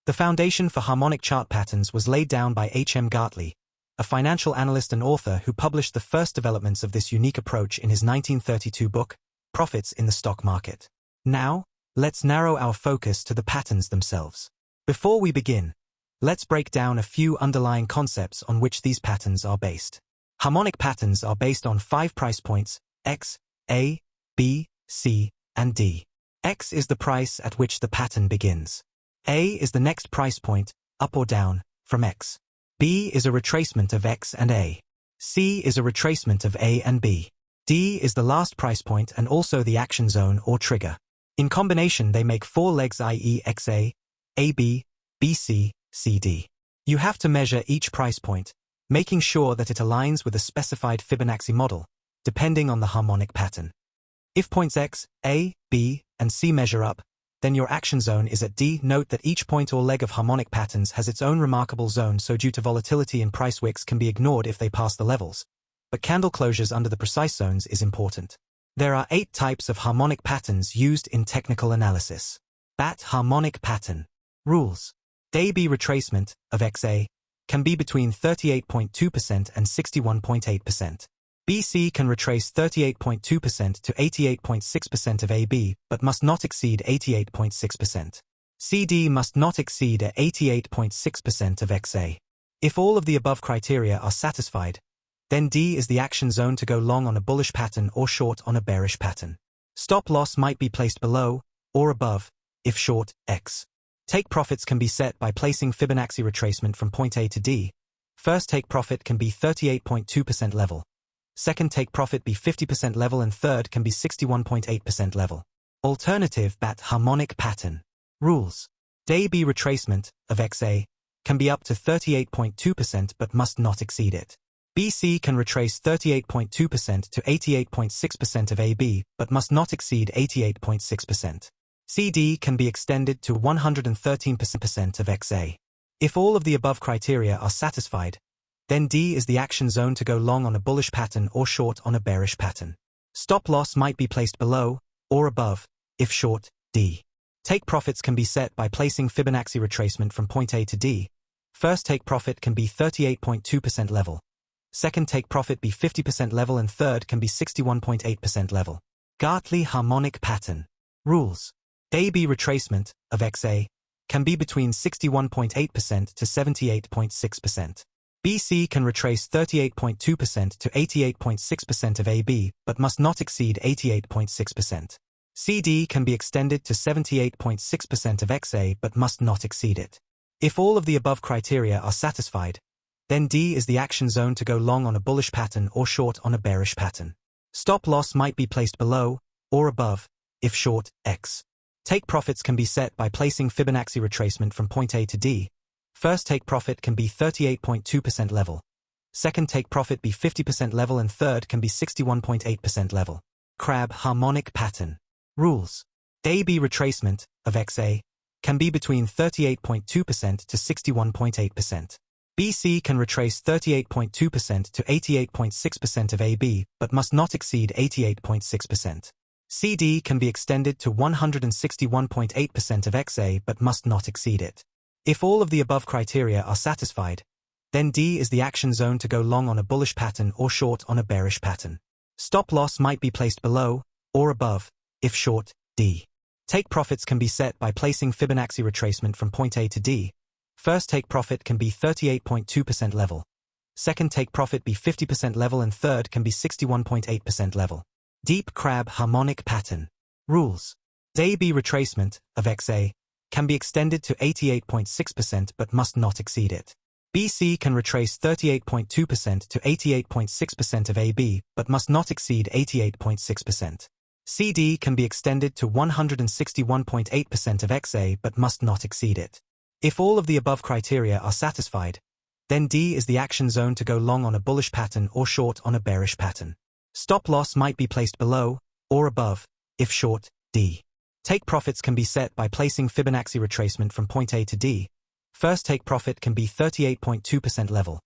The foundation for harmonic chart patterns was laid down by H.M. Gartley, a financial analyst and author who published the first developments of this unique approach in his 1932 book, Profits in the Stock Market. Now, let's narrow our focus to the patterns themselves. Before we begin, let's break down a few underlying concepts on which these patterns are based. Harmonic patterns are based on 5 price points, X, A, B, C, and D. X is the price at which the pattern begins. A is the next price point, up or down, from X. B is a retracement of X and A. C is a retracement of A and B. D is the last price point and also the action zone or trigger. In combination they make 4 legs, i.e. XA, AB, BC, CD. You have to measure each price point, making sure that it aligns with a specified Fibonacci model, depending on the harmonic pattern. If points X, A, B, and C measure up, then your action zone is at D. Note that each point or leg of harmonic patterns has its own remarkable zone, so due to volatility in price wicks can be ignored if they pass the levels, but candle closures under the precise zones is important. There are 8 types of harmonic patterns used in technical analysis. BAT harmonic pattern. Rules. AB retracement of XA can be between 38.2% and 61.8%. BC can retrace 38.2% to 88.6% of AB, but must not exceed 88.6%. CD must not exceed 88.6% of XA. If all of the above criteria are satisfied, then D is the action zone to go long on a bullish pattern or short on a bearish pattern. Stop loss might be placed below or above if short X. Take profits can be set by placing Fibonacci retracement from point A to D. First take profit can be 38.2% level. Second take profit be 50% level and third can be 61.8% level. Alternative BAT harmonic pattern. Rules. AB retracement of XA can be up to 38.2% but must not exceed it. BC can retrace 38.2% to 88.6% of AB but must not exceed 88.6%. CD can be extended to 113% of XA. If all of the above criteria are satisfied, then D is the action zone to go long on a bullish pattern or short on a bearish pattern. Stop loss might be placed below or above if short D. Take profits can be set by placing Fibonacci retracement from point A to D. First take profit can be 38.2% level. Second take profit be 50% level and third can be 61.8% level. Gartley harmonic pattern. Rules. AB retracement of XA can be between 61.8% to 78.6%. BC can retrace 38.2% to 88.6% of AB, but must not exceed 88.6%. CD can be extended to 78.6% of XA but must not exceed it. If all of the above criteria are satisfied, then D is the action zone to go long on a bullish pattern or short on a bearish pattern. Stop loss might be placed below or above if short X. Take profits can be set by placing Fibonacci retracement from point A to D. First take profit can be 38.2% level. Second take profit be 50% level and third can be 61.8% level. Carb harmonic pattern. Rules. AB retracement of XA can be between 38.2% to 61.8%. BC can retrace 38.2% to 88.6% of AB but must not exceed 88.6%. CD can be extended to 161.8% of XA but must not exceed it. If all of the above criteria are satisfied, then D is the action zone to go long on a bullish pattern or short on a bearish pattern. Stop loss might be placed below or above if short D. Take profits can be set by placing Fibonacci retracement from point A to D. First take profit can be 38.2% level. Second take profit be 50% level and third can be 61.8% level. Deep Carb harmonic pattern. Rules. AB retracement of XA can be extended to 88.6% but must not exceed it. BC can retrace 38.2% to 88.6% of AB but must not exceed 88.6%. CD can be extended to 161.8% of XA but must not exceed it. If all of the above criteria are satisfied, then D is the action zone to go long on a bullish pattern or short on a bearish pattern. Stop loss might be placed below or above if short D. Take profits can be set by placing Fibonacci retracement from point A to D. First take profit can be 38.2% level.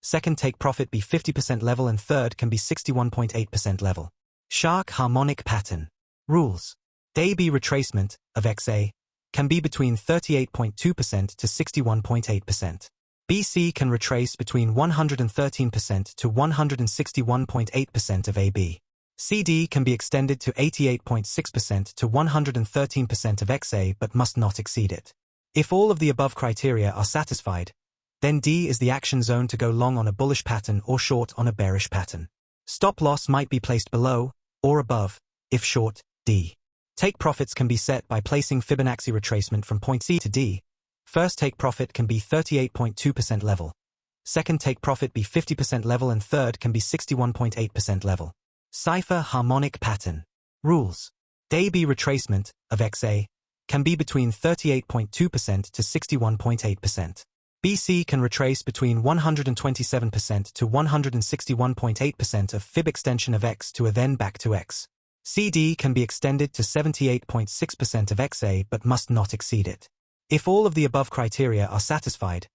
Second take profit be 50% level and third can be 61.8% level. Shark harmonic pattern. Rules. AB retracement of XA can be between 38.2% to 61.8%. BC can retrace between 113% to 161.8% of AB. CD can be extended to 88.6% to 113% of XA but must not exceed it. If all of the above criteria are satisfied, then D is the action zone to go long on a bullish pattern or short on a bearish pattern. Stop loss might be placed below or above, if short, D. Take profits can be set by placing Fibonacci retracement from point C to D. First take profit can be 38.2% level. Second take profit be 50% level and third can be 61.8% level. Cypher Harmonic Pattern. Rules. AB retracement of XA can be between 38.2% to 61.8%. BC can retrace between 127% to 161.8% of fib extension of X to a then back to X. CD can be extended to 78.6% of XA but must not exceed it. If all of the above criteria are satisfied,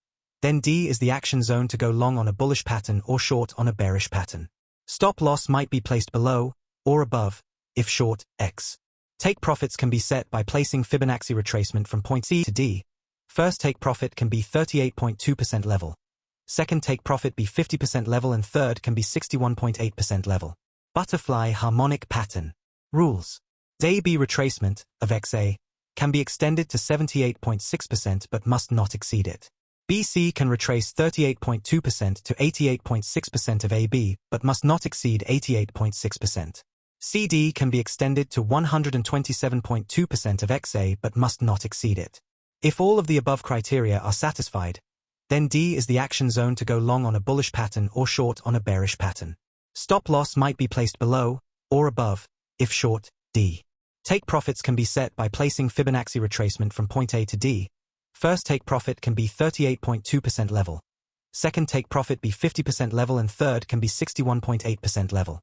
then D is the action zone to go long on a bullish pattern or short on a bearish pattern. Stop loss might be placed below or above, if short, X. Take profits can be set by placing Fibonacci retracement from point C to D. First take profit can be 38.2% level. Second take profit be 50% level and third can be 61.8% level. Butterfly Harmonic Pattern. Rules. AB retracement of XA can be extended to 78.6% but must not exceed it. BC can retrace 38.2% to 88.6% of AB but must not exceed 88.6%. CD can be extended to 127.2% of XA but must not exceed it. If all of the above criteria are satisfied, then D is the action zone to go long on a bullish pattern or short on a bearish pattern. Stop loss might be placed below or above, if short, D. Take profits can be set by placing Fibonacci retracement from point A to D. First take profit can be 38.2% level. Second take profit be 50% level and third can be 61.8% level.